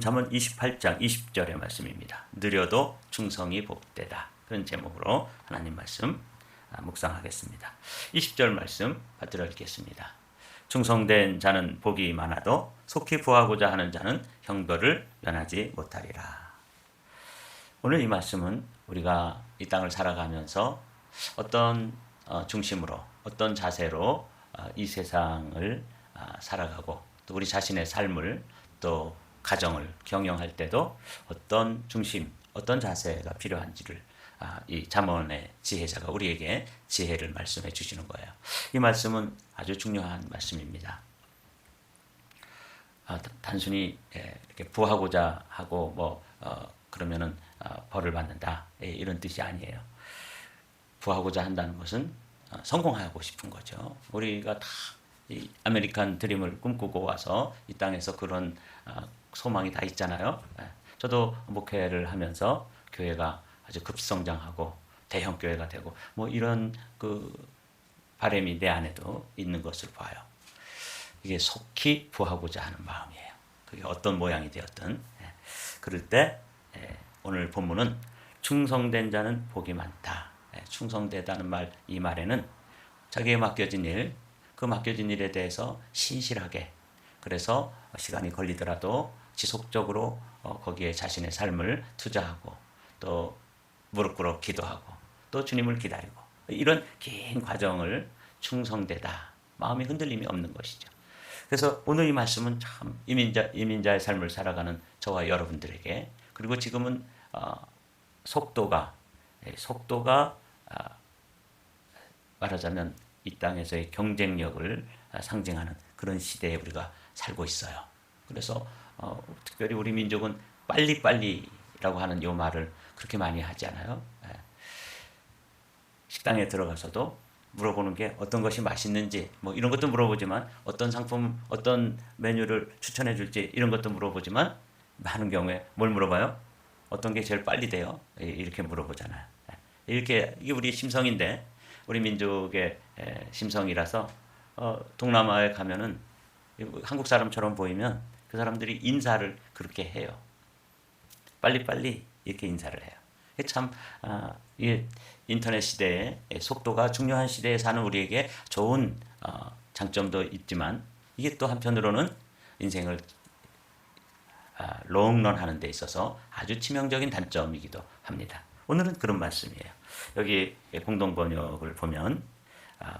잠언 28장 20절의 말씀입니다. 느려도 충성이 복되다. 그런 제목으로 하나님 말씀 묵상하겠습니다. 20절 말씀 받들어 읽겠습니다. 충성된 자는 복이 많아도 속히 부하고자 하는 자는 형벌을 면하지 못하리라. 오늘 이 말씀은 우리가 이 땅을 살아가면서 어떤 중심으로, 어떤 자세로 이 세상을 살아가고 또 우리 자신의 삶을 또 가정을 경영할 때도 어떤 중심, 어떤 자세가 필요한지를 이 잠언의 지혜자가 우리에게 지혜를 말씀해 주시는 거예요. 이 말씀은 아주 중요한 말씀입니다. 단순히 이렇게 부하고자 하고 그러면은 벌을 받는다 이런 뜻이 아니에요. 부하고자 한다는 것은 성공하고 싶은 거죠. 우리가 다 이 아메리칸 드림을 꿈꾸고 와서 이 땅에서 그런 소망이 다 있잖아요. 저도 목회를 하면서 교회가 아주 급성장하고 대형 교회가 되고 이런 그 바람이 내 안에도 있는 것을 봐요. 이게 속히 부하고자 하는 마음이에요. 그게 어떤 모양이 되었든. 그럴 때 오늘 본문은 충성된 자는 복이 많다. 충성되다는 말, 이 말에는 자기에 맡겨진 일, 그 맡겨진 일에 대해서 신실하게, 그래서 시간이 걸리더라도 지속적으로 거기에 자신의 삶을 투자하고 또 무릎 꿇어 기도하고 또 주님을 기다리고 이런 긴 과정을 충성되다. 마음이 흔들림이 없는 것이죠. 그래서 오늘 이 말씀은 참 이민자의 삶을 살아가는 저와 여러분들에게, 그리고 지금은 속도가 말하자면 이 땅에서의 경쟁력을 상징하는 그런 시대에 우리가 살고 있어요. 그래서 특별히 우리 민족은 빨리빨리라고 하는 이 말을 그렇게 많이 하지 않아요. 식당에 들어가서도 물어보는 게 어떤 것이 맛있는지 이런 것도 물어보지만, 어떤 상품, 어떤 메뉴를 추천해 줄지 이런 것도 물어보지만, 많은 경우에 뭘 물어봐요? 어떤 게 제일 빨리 돼요? 이렇게 물어보잖아요. 이게 우리 심성인데, 우리 민족의 심성이라서 동남아에 가면은 한국 사람처럼 보이면 그 사람들이 인사를 그렇게 해요. 빨리빨리 이렇게 인사를 해요. 참 이 인터넷 시대에 속도가 중요한 시대에 사는 우리에게 좋은 장점도 있지만, 이게 또 한편으로는 인생을 롱런 하는 데 있어서 아주 치명적인 단점이기도 합니다. 오늘은 그런 말씀이에요. 여기 공동 번역을 보면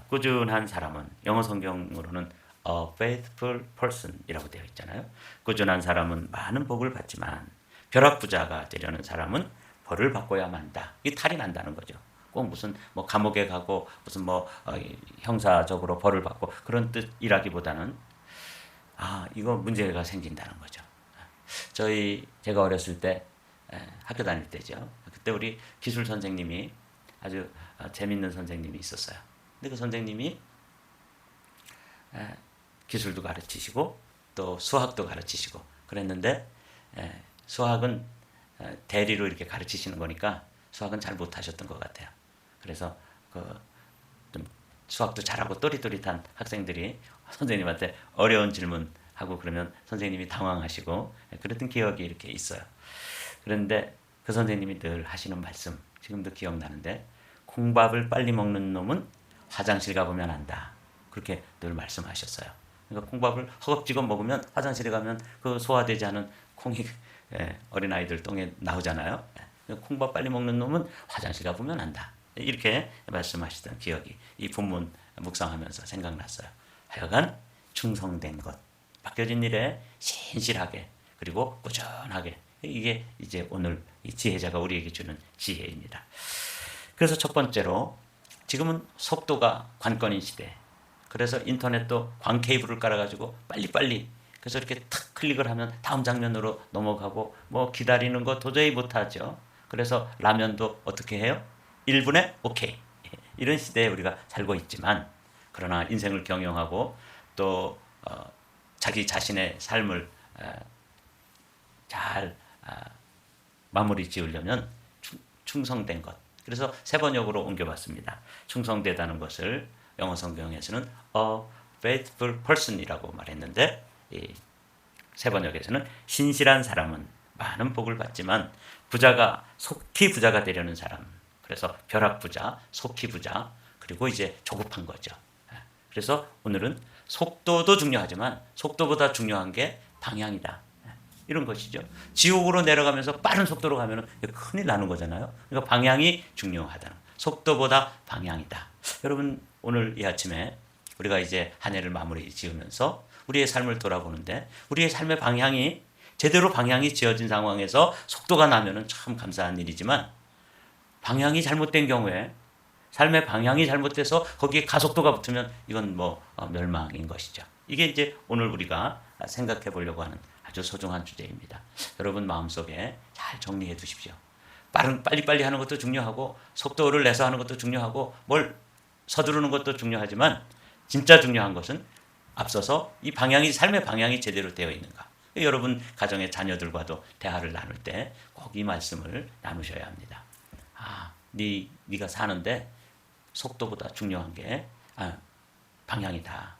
꾸준한 사람은, 영어 성경으로는 a faithful person이라고 되어 있잖아요. 꾸준한 사람은 많은 복을 받지만 벼락부자가 되려는 사람은 벌을 받고야 만다. 이게 탈이 난다는 거죠. 꼭 무슨 감옥에 가고 무슨 형사적으로 벌을 받고 그런 뜻이라기보다는 이거 문제가 생긴다는 거죠. 제가 어렸을 때 학교 다닐 때죠. 그때 우리 기술 선생님이 아주 재밌는 선생님이 있었어요. 근데 그 선생님이 기술도 가르치시고 또 수학도 가르치시고 그랬는데, 수학은 대리로 이렇게 가르치시는 거니까 수학은 잘 못하셨던 것 같아요. 그래서 좀 수학도 잘하고 또릿또릿한 학생들이 선생님한테 어려운 질문하고 그러면 선생님이 당황하시고 그랬던 기억이 이렇게 있어요. 그런데 그 선생님이 늘 하시는 말씀, 지금도 기억나는데, 콩밥을 빨리 먹는 놈은 화장실 가보면 안다. 그렇게 늘 말씀하셨어요. 그러니까 콩밥을 허겁지겁 먹으면 화장실에 가면 그 소화되지 않은 콩이 어린아이들 똥에 나오잖아요. 콩밥 빨리 먹는 놈은 화장실 가보면 안다. 이렇게 말씀하시던 기억이 이 본문 묵상하면서 생각났어요. 하여간 충성된 것, 맡겨진 일에 신실하게 그리고 꾸준하게, 이게 이제 오늘 이 지혜자가 우리에게 주는 지혜입니다. 그래서 첫 번째로, 지금은 속도가 관건인 시대. 그래서 인터넷도 광 케이블을 깔아가지고 빨리빨리, 그래서 이렇게 탁 클릭을 하면 다음 장면으로 넘어가고 기다리는 거 도저히 못하죠. 그래서 라면도 어떻게 해요? 1분에 오케이. 이런 시대에 우리가 살고 있지만, 그러나 인생을 경영하고 또 자기 자신의 삶을 잘 마무리 지으려면 충성된 것. 그래서 세 번역으로 옮겨봤습니다. 충성되다는 것을 영어 성경에서는 a faithful person이라고 말했는데, 세번역에서는 신실한 사람은 많은 복을 받지만 부자가 속히 부자가 되려는 사람. 그래서 벼락부자, 속히 부자, 그리고 이제 조급한 거죠. 그래서 오늘은 속도도 중요하지만 속도보다 중요한 게 방향이다. 이런 것이죠. 지옥으로 내려가면서 빠른 속도로 가면 큰일 나는 거잖아요. 그러니까 방향이 중요하다. 속도보다 방향이다. 여러분 오늘 이 아침에 우리가 이제 한 해를 마무리 지으면서 우리의 삶을 돌아보는데 우리의 삶의 방향이 제대로 방향이 지어진 상황에서 속도가 나면은 참 감사한 일이지만 방향이 잘못된 경우에 삶의 방향이 잘못돼서 거기에 가속도가 붙으면 이건 뭐 멸망인 것이죠. 이게 이제 오늘 우리가 생각해 보려고 하는 아주 소중한 주제입니다. 여러분 마음속에 잘 정리해 두십시오. 빨리빨리 하는 것도 중요하고 속도를 내서 하는 것도 중요하고 뭘 서두르는 것도 중요하지만 진짜 중요한 것은 앞서서 이 방향이 삶의 방향이 제대로 되어 있는가. 여러분 가정의 자녀들과도 대화를 나눌 때 꼭 이 말씀을 나누셔야 합니다. 네가 사는데 속도보다 중요한 게 방향이다.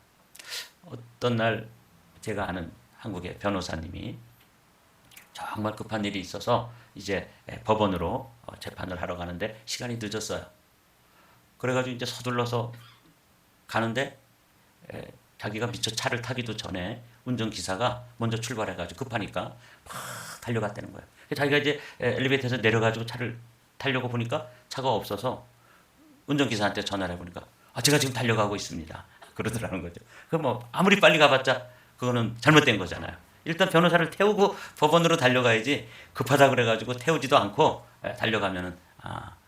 어떤 날 제가 아는 한국의 변호사님이 정말 급한 일이 있어서 이제 법원으로 재판을 하러 가는데 시간이 늦었어요. 그래가지고 이제 서둘러서 가는데 자기가 미처 차를 타기도 전에 운전기사가 먼저 출발해가지고 급하니까 막 달려갔다는 거예요. 자기가 이제 엘리베이터에서 내려가지고 차를 타려고 보니까 차가 없어서 운전기사한테 전화를 해보니까 제가 지금 달려가고 있습니다. 그러더라는 거죠. 그럼 뭐 아무리 빨리 가봤자 그거는 잘못된 거잖아요. 일단 변호사를 태우고 법원으로 달려가야지 급하다 그래가지고 태우지도 않고 달려가면은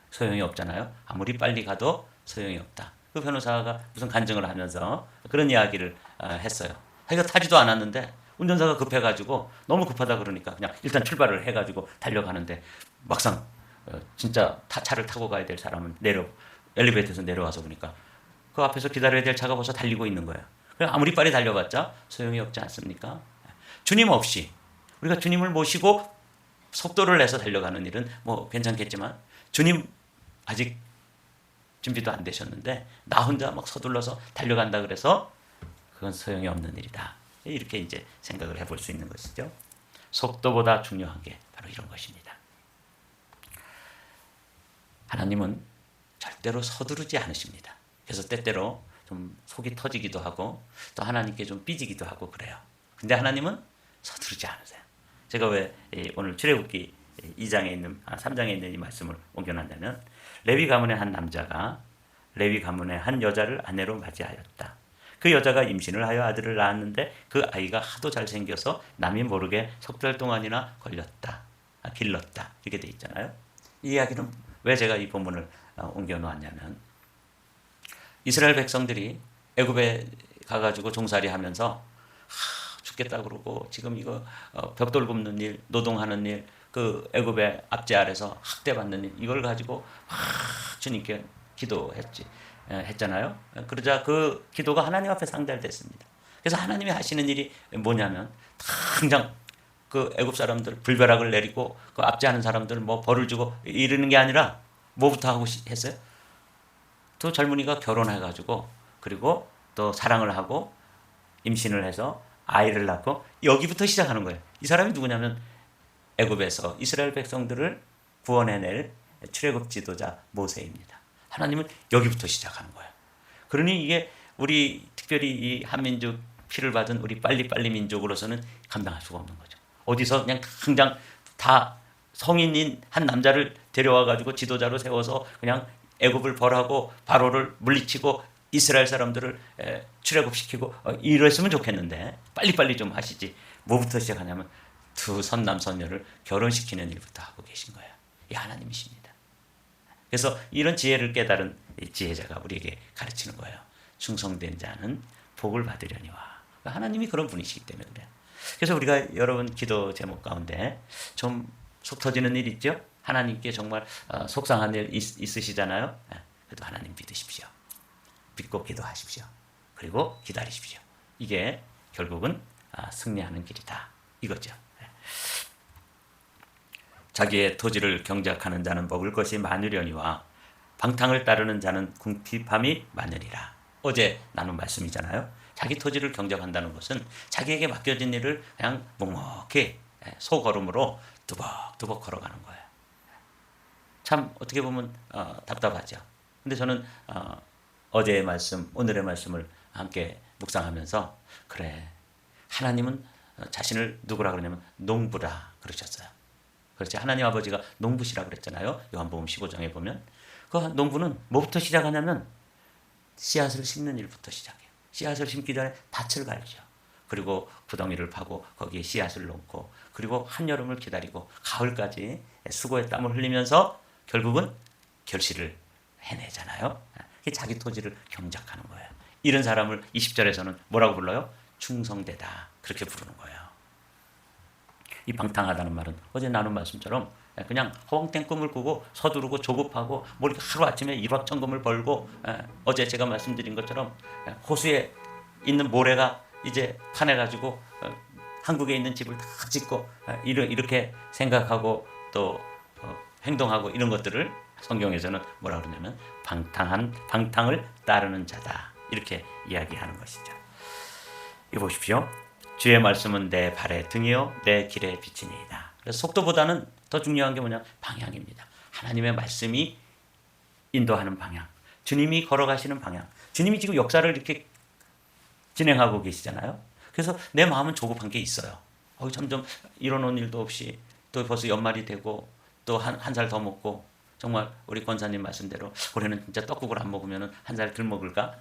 소용이 없잖아요. 아무리 빨리 가도 소용이 없다. 그 변호사가 무슨 간증을 하면서 그런 이야기를 했어요. 자기가 타지도 않았는데 운전사가 급해가지고 너무 급하다 그러니까 그냥 일단 출발을 해가지고 달려가는데 막상 진짜 차를 타고 가야 될 사람은 엘리베이터에서 내려와서 보니까 그 앞에서 기다려야 될 차가 벌써 달리고 있는 거예요. 아무리 빨리 달려봤자 소용이 없지 않습니까? 주님 없이 우리가 주님을 모시고 속도를 내서 달려가는 일은 뭐 괜찮겠지만 주님 아직 준비도 안 되셨는데 나 혼자 막 서둘러서 달려간다 그래서 그건 소용이 없는 일이다. 이렇게 이제 생각을 해볼 수 있는 것이죠. 속도보다 중요한 게 바로 이런 것입니다. 하나님은 절대로 서두르지 않으십니다. 그래서 때때로 좀 속이 터지기도 하고 또 하나님께 좀 삐지기도 하고 그래요. 근데 하나님은 서두르지 않으세요. 제가 왜 오늘 출애굽기 2장에 있는 3장에 있는 이 말씀을 옮겨놨냐면 레위 가문의 한 남자가 레위 가문의 한 여자를 아내로 맞이하였다. 그 여자가 임신을 하여 아들을 낳았는데 그 아이가 하도 잘생겨서 남이 모르게 석 달 동안이나 길렀다. 이렇게 돼 있잖아요. 이 이야기는 왜 제가 이 본문을 옮겨 놓았냐면 이스라엘 백성들이 애굽에 가가지고 종살이 하면서 죽겠다 그러고 지금 이거 벽돌 굽는 일, 노동하는 일, 그 애굽의 압제 아래서 학대받는 일 이걸 가지고 주님께 했잖아요. 그러자 그 기도가 하나님 앞에 상달됐습니다. 그래서 하나님이 하시는 일이 뭐냐면 당장 그 애굽 사람들 불벼락을 내리고 그 압제하는 사람들 뭐 벌을 주고 이러는 게 아니라 뭐부터 하고 했어요? 또 젊은이가 결혼해가지고 그리고 또 사랑을 하고 임신을 해서 아이를 낳고 여기부터 시작하는 거예요. 이 사람이 누구냐면 애굽에서 이스라엘 백성들을 구원해낼 출애굽 지도자 모세입니다. 하나님은 여기부터 시작하는 거예요. 그러니 이게 우리 특별히 이 한민족 피를 받은 우리 빨리빨리 민족으로서는 감당할 수가 없는 거죠. 어디서 그냥 당장 다 성인인 한 남자를 데려와 가지고 지도자로 세워서 그냥 애굽을 벌하고 바로를 물리치고 이스라엘 사람들을 출애굽시키고 이랬으면 좋겠는데 빨리빨리 좀 하시지. 뭐부터 시작하냐면 두 선남 선녀를 결혼시키는 일부터 하고 계신 거예요. 이 하나님이십니다. 그래서 이런 지혜를 깨달은 지혜자가 우리에게 가르치는 거예요. 충성된 자는 복을 받으려니와. 하나님이 그런 분이시기 때문에 그래요. 그래서 우리가 여러분 기도 제목 가운데 좀 속 터지는 일 있죠? 하나님께 정말 속상한 일 있으시잖아요. 그래도 하나님 믿으십시오. 믿고 기도하십시오. 그리고 기다리십시오. 이게 결국은 승리하는 길이다. 이거죠. 자기의 토지를 경작하는 자는 먹을 것이 많으려니와 방탕을 따르는 자는 궁핍함이 많으리라. 어제 나눈 말씀이잖아요. 자기 토지를 경작한다는 것은 자기에게 맡겨진 일을 그냥 묵묵히 소걸음으로 뚜벅뚜벅 걸어가는 거예요. 참 어떻게 보면 답답하죠. 근데 저는 어제의 말씀, 오늘의 말씀을 함께 묵상하면서 그래, 하나님은 자신을 누구라 그러냐면 농부라 그러셨어요. 그렇지, 하나님 아버지가 농부시라 그랬잖아요. 요한복음 15장에 보면 그 농부는 뭐부터 시작하냐면 씨앗을 심는 일부터 시작해요. 씨앗을 심기 전에 밭을 갈죠. 그리고 구덩이를 파고 거기에 씨앗을 놓고 그리고 한여름을 기다리고 가을까지 수고의 땀을 흘리면서 결국은 결실을 해내잖아요. 자기 토지를 경작하는 거예요. 이런 사람을 20절에서는 뭐라고 불러요? 충성되다, 그렇게 부르는 거예요. 이 방탕하다는 말은 어제 나눈 말씀처럼 그냥 허황된 꿈을 꾸고 서두르고 조급하고 뭐 이렇게 하루아침에 일확천금을 벌고, 어제 제가 말씀드린 것처럼 호수에 있는 모래가 이제 파내가지고 한국에 있는 집을 다 짓고 이렇게 생각하고 또 행동하고 이런 것들을 성경에서는 뭐라 그러냐면 방탕을 따르는 자다, 이렇게 이야기하는 것이죠. 이 보십시오. 주의 말씀은 내 발의 등이요 내 길의 빛이니이다. 그래서 속도보다는 더 중요한 게 뭐냐? 방향입니다. 하나님의 말씀이 인도하는 방향, 주님이 걸어가시는 방향. 주님이 지금 역사를 이렇게 진행하고 계시잖아요. 그래서 내 마음은 조급한 게 있어요. 점점 이뤄놓은 일도 없이 또 벌써 연말이 되고 또 한 살 더 먹고, 정말 우리 권사님 말씀대로 올해는 진짜 떡국을 안 먹으면 한 살 덜 먹을까?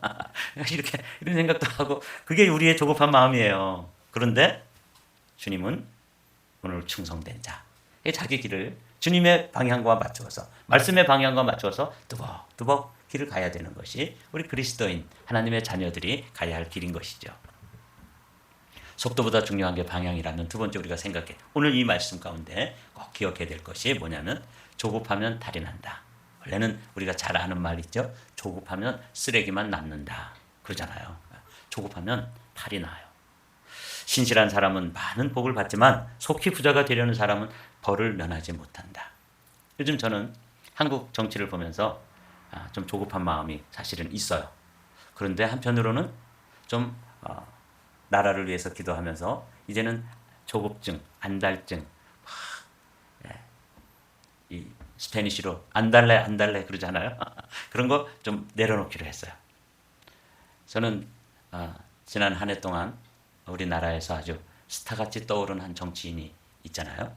이런 생각도 하고, 그게 우리의 조급한 마음이에요. 그런데 주님은 오늘 충성된 자, 자기 길을 주님의 방향과 맞추어서, 말씀의 방향과 맞추어서 뚜벅뚜벅 길을 가야 되는 것이 우리 그리스도인 하나님의 자녀들이 가야 할 길인 것이죠. 속도보다 중요한 게 방향이라면 두 번째 우리가 생각해, 오늘 이 말씀 가운데 꼭 기억해야 될 것이 뭐냐면 조급하면 탈이 난다. 원래는 우리가 잘 아는 말 있죠. 조급하면 쓰레기만 남는다 그러잖아요. 조급하면 탈이 나요. 신실한 사람은 많은 복을 받지만 속히 부자가 되려는 사람은 벌을 면하지 못한다. 요즘 저는 한국 정치를 보면서 좀 조급한 마음이 사실은 있어요. 그런데 한편으로는 좀 나라를 위해서 기도하면서 이제는 조급증, 안달증, 이 스페니쉬로 안달래 그러잖아요. 그런 거 좀 내려놓기로 했어요. 저는 지난 한 해 동안 우리나라에서 아주 스타같이 떠오른 한 정치인이 있잖아요.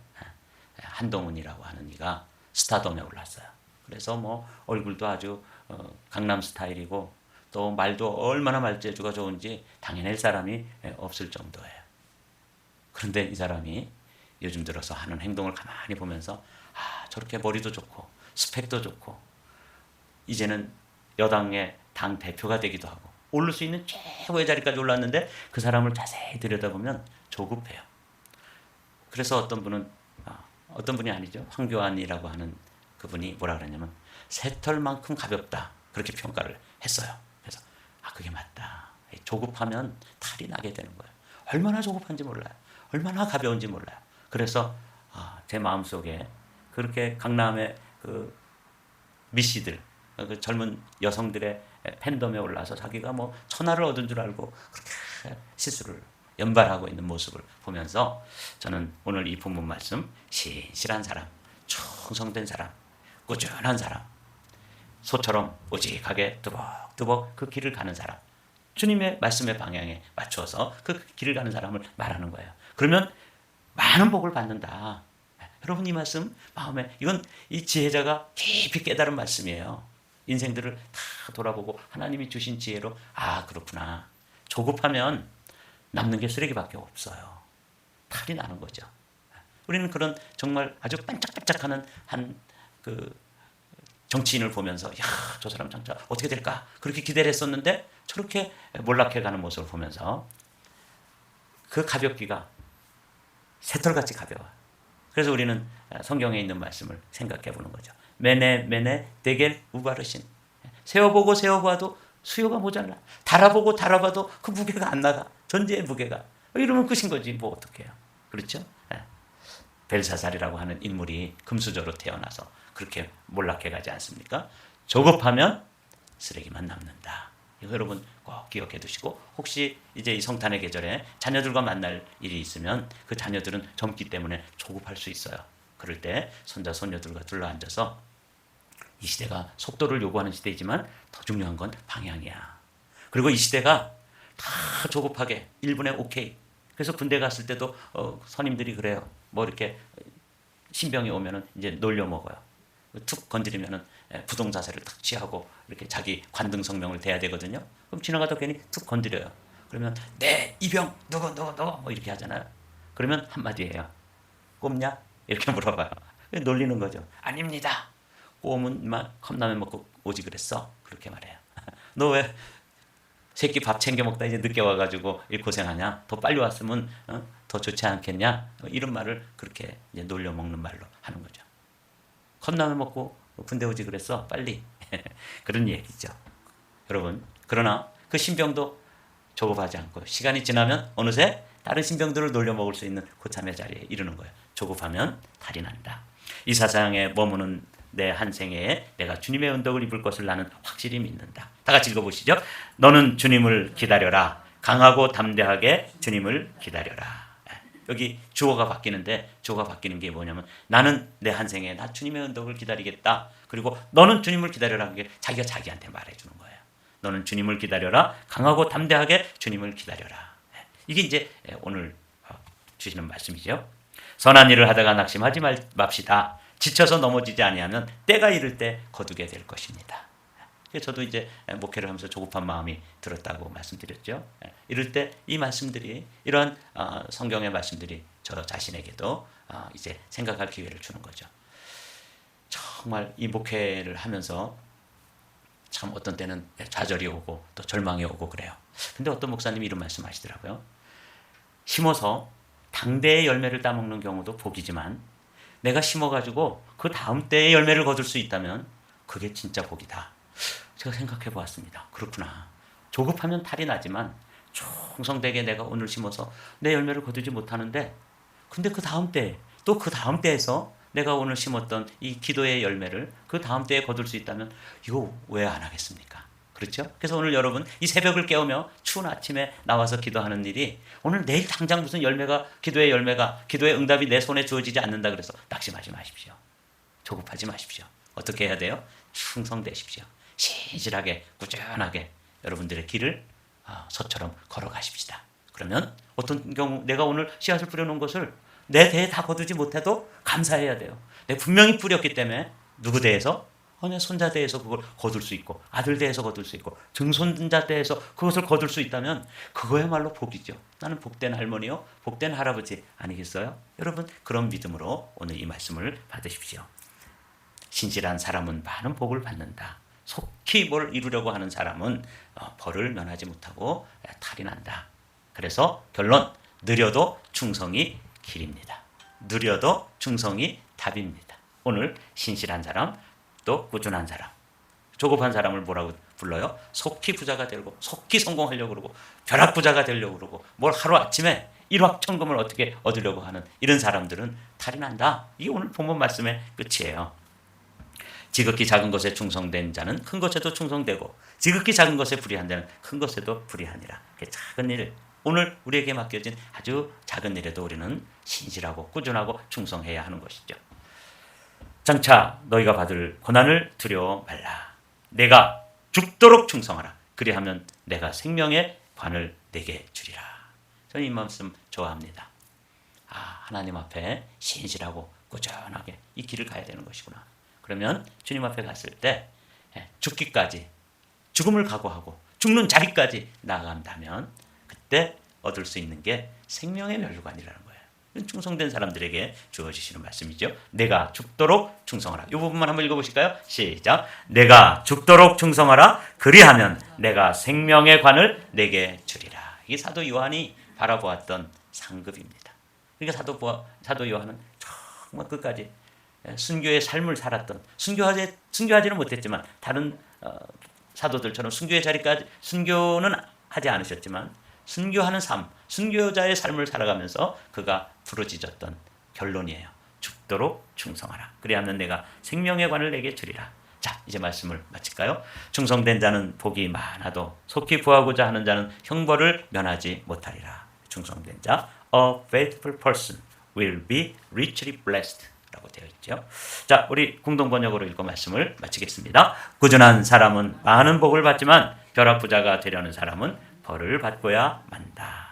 한동훈이라고 하는 이가 스타덤에 올랐어요. 그래서 뭐 얼굴도 아주 강남 스타일이고 또 말도 얼마나 말재주가 좋은지 당해낼 사람이 없을 정도예요. 그런데 이 사람이 요즘 들어서 하는 행동을 가만히 보면서 저렇게 머리도 좋고 스펙도 좋고 이제는 여당의 당 대표가 되기도 하고 오를 수 있는 최고의 자리까지 올랐는데 그 사람을 자세히 들여다보면 조급해요. 그래서 어떤 분이 아니죠. 황교안이라고 하는 그분이 뭐라 그러냐면 새털만큼 가볍다, 그렇게 평가를 했어요. 그래서 그게 맞다. 조급하면 탈이 나게 되는 거예요. 얼마나 조급한지 몰라요. 얼마나 가벼운지 몰라요. 그래서 제 마음속에 그렇게 강남의 그 미씨들, 그 젊은 여성들의 팬덤에 올라서 자기가 뭐 천하를 얻은 줄 알고 그렇게 실수를 연발하고 있는 모습을 보면서 저는 오늘 이 본문 말씀, 신실한 사람, 충성된 사람, 꾸준한 사람, 소처럼 오직하게 뚜벅뚜벅 그 길을 가는 사람, 주님의 말씀의 방향에 맞추어서 그 길을 가는 사람을 말하는 거예요. 그러면 많은 복을 받는다. 여러분, 이 말씀 마음에, 이건 이 지혜자가 깊이 깨달은 말씀이에요. 인생들을 다 돌아보고 하나님이 주신 지혜로 그렇구나. 조급하면 남는 게 쓰레기밖에 없어요. 탈이 나는 거죠. 우리는 그런 정말 아주 반짝반짝하는 한 그 정치인을 보면서 저 사람 진짜 어떻게 될까 그렇게 기대를 했었는데 저렇게 몰락해가는 모습을 보면서 그 가볍기가 새털같이 가벼워요. 그래서 우리는 성경에 있는 말씀을 생각해 보는 거죠. 메네 데겔 우바르신. 세워보고 세워봐도 수요가 모자라. 달아보고 달아봐도 그 무게가 안 나가. 전제의 무게가. 이러면 끝인 거지. 뭐 어떡해요. 그렇죠? 벨사살이라고 하는 인물이 금수저로 태어나서 그렇게 몰락해 가지 않습니까? 조급하면 쓰레기만 남는다. 이거 여러분 꼭 기억해 두시고, 혹시 이제 이 성탄의 계절에 자녀들과 만날 일이 있으면 그 자녀들은 젊기 때문에 조급할 수 있어요. 그럴 때 손자 손녀들과 둘러앉아서, 이 시대가 속도를 요구하는 시대이지만 더 중요한 건 방향이야. 그리고 이 시대가 다 조급하게 1분에 오케이. 그래서 군대 갔을 때도 선임들이 그래요. 뭐 이렇게 신병이 오면은 이제 놀려 먹어요. 툭 건드리면은 부동 자세를 탁 취하고 이렇게 자기 관등 성명을 대야 되거든요. 그럼 지나가다 괜히 툭 건드려요. 그러면 네 이병 누구 뭐 이렇게 하잖아요. 그러면 한마디 해요. 꼽냐? 이렇게 물어봐요. 놀리는 거죠. 아닙니다. 꼬우면 막 컵라면 먹고 오지 그랬어. 그렇게 말해요. 너 왜 새끼 밥 챙겨 먹다 이제 늦게 와가지고 이 고생하냐? 더 빨리 왔으면 더 좋지 않겠냐? 이런 말을 그렇게 이제 놀려 먹는 말로 하는 거죠. 컵라면 먹고 군대 오지 그랬어. 빨리. 그런 얘기죠. 여러분, 그러나 그 신병도 조급하지 않고 시간이 지나면 어느새 다른 신병들을 놀려 먹을 수 있는 고참의 자리에 이르는 거예요. 조급하면 탈이 난다. 이 사상에 머무는 내 한 생애에 내가 주님의 은덕을 입을 것을 나는 확실히 믿는다. 다 같이 읽어보시죠. 너는 주님을 기다려라. 강하고 담대하게 주님을 기다려라. 여기 주어가 바뀌는데, 주어가 바뀌는 게 뭐냐면, 나는 내 한 생에 나 주님의 은덕을 기다리겠다. 그리고 너는 주님을 기다려라. 그게 자기가 자기한테 말해주는 거예요. 너는 주님을 기다려라. 강하고 담대하게 주님을 기다려라. 이게 이제 오늘 주시는 말씀이죠. 선한 일을 하다가 낙심하지 맙시다. 지쳐서 넘어지지 아니하면 때가 이를 때 거두게 될 것입니다. 저도 이제 목회를 하면서 조급한 마음이 들었다고 말씀드렸죠. 이럴 때 이 말씀들이, 이런 성경의 말씀들이 저 자신에게도 이제 생각할 기회를 주는 거죠. 정말 이 목회를 하면서 참 어떤 때는 좌절이 오고 또 절망이 오고 그래요. 근데 어떤 목사님이 이런 말씀 하시더라고요. 심어서 당대의 열매를 따먹는 경우도 복이지만 내가 심어가지고 그 다음 때의 열매를 거둘 수 있다면 그게 진짜 복이다. 제가 생각해 보았습니다. 그렇구나. 조급하면 탈이 나지만 충성되게 내가 오늘 심어서 내 열매를 거두지 못하는데, 근데 그 다음 때, 또 그 다음 때에서 내가 오늘 심었던 이 기도의 열매를 그 다음 때에 거둘 수 있다면 이거 왜 안 하겠습니까? 그렇죠? 그래서 오늘 여러분 이 새벽을 깨우며 추운 아침에 나와서 기도하는 일이, 오늘 내일 당장 무슨 열매가, 기도의 열매가, 기도의 응답이 내 손에 주어지지 않는다 그래서 낙심하지 마십시오. 조급하지 마십시오. 어떻게 해야 돼요? 충성되십시오. 신실하게 꾸준하게 여러분들의 길을 서처럼 걸어가십시다. 그러면 어떤 경우 내가 오늘 씨앗을 뿌려놓은 것을 내 대에 다 거두지 못해도 감사해야 돼요. 내가 분명히 뿌렸기 때문에 누구 대에서? 내 손자 대에서 그걸 거둘 수 있고, 아들 대에서 거둘 수 있고, 증손자 대에서 그것을 거둘 수 있다면 그거야말로 복이죠. 나는 복된 할머니요, 복된 할아버지 아니겠어요? 여러분, 그런 믿음으로 오늘 이 말씀을 받으십시오. 신실한 사람은 많은 복을 받는다. 속히 뭘 이루려고 하는 사람은 벌을 면하지 못하고 탈이 난다. 그래서 결론, 느려도 충성이 길입니다. 느려도 충성이 답입니다. 오늘 신실한 사람, 또 꾸준한 사람, 조급한 사람을 뭐라고 불러요? 속히 부자가 되고, 속히 성공하려고 그러고, 벼락부자가 되려고 그러고, 뭘 하루아침에 일확천금을 어떻게 얻으려고 하는 이런 사람들은 탈이 난다. 이게 오늘 본문 말씀의 끝이에요. 지극히 작은 것에 충성된 자는 큰 것에도 충성되고, 지극히 작은 것에 불의한 자는 큰 것에도 불의하니라. 작은 일, 오늘 우리에게 맡겨진 아주 작은 일에도 우리는 신실하고 꾸준하고 충성해야 하는 것이죠. 장차 너희가 받을 고난을 두려워 말라. 내가 죽도록 충성하라. 그리하면 내가 생명의 관을 내게 주리라. 저는 이 말씀 좋아합니다. 하나님 앞에 신실하고 꾸준하게 이 길을 가야 되는 것이구나. 그러면 주님 앞에 갔을 때 죽기까지, 죽음을 각오하고 죽는 자리까지 나아간다면 그때 얻을 수 있는 게 생명의 멸류관이라는 거예요. 충성된 사람들에게 주어지시는 말씀이죠. 내가 죽도록 충성하라. 이 부분만 한번 읽어보실까요? 시작. 내가 죽도록 충성하라. 그리하면 내가 생명의 관을 내게 주리라. 이게 사도 요한이 바라보았던 상급입니다. 그러니까 사도 요한은 정말 끝까지 순교의 삶을 살았던, 순교하지는 못했지만 다른 사도들처럼 순교의 자리까지, 순교는 하지 않으셨지만 순교하는 삶, 순교자의 삶을 살아가면서 그가 부르짖었던 결론이에요. 죽도록 충성하라. 그리하면 내가 생명의 관을 내게 주리라. 자, 이제 말씀을 마칠까요? 충성된 자는 복이 많아도 속히 구하고자 하는 자는 형벌을 면하지 못하리라. 충성된 자, a faithful person will be richly blessed 라고 되어 있죠. 자, 우리 공동 번역으로 읽고 말씀을 마치겠습니다. 꾸준한 사람은 많은 복을 받지만 벼락부자가 되려는 사람은 벌을 받고야 만다.